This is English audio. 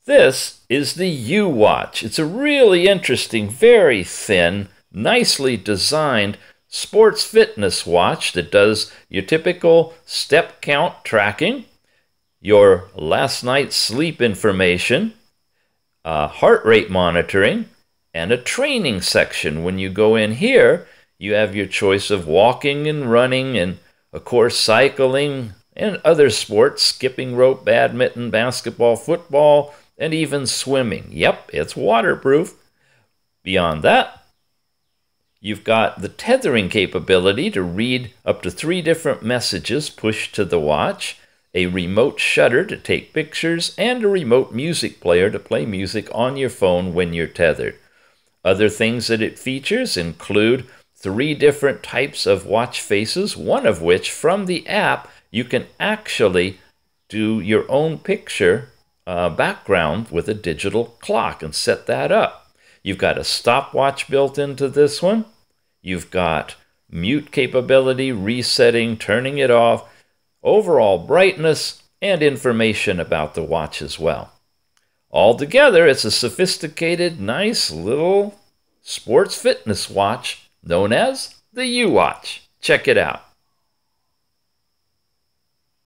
This is the UWatch. It's a really interesting, very thin, nicely designed sports fitness watch that does your typical step count tracking, your last night's sleep information, heart rate monitoring, and a training section. When you go in here, you have your choice of walking and running and, of course, cycling and other sports, skipping rope, badminton, basketball, football, and even swimming. Yep, it's waterproof. Beyond that, you've got the tethering capability to read up to 3 different messages pushed to the watch, a remote shutter to take pictures, and a remote music player to play music on your phone when you're tethered. Other things that it features include 3 different types of watch faces, one of which, from the app, you can actually do your own picture background with a digital clock and set that up. You've got a stopwatch built into this one. You've got mute capability, resetting, turning it off, overall brightness, and information about the watch as well. Altogether, it's a sophisticated, nice little sports fitness watch known as the UWatch. Check it out.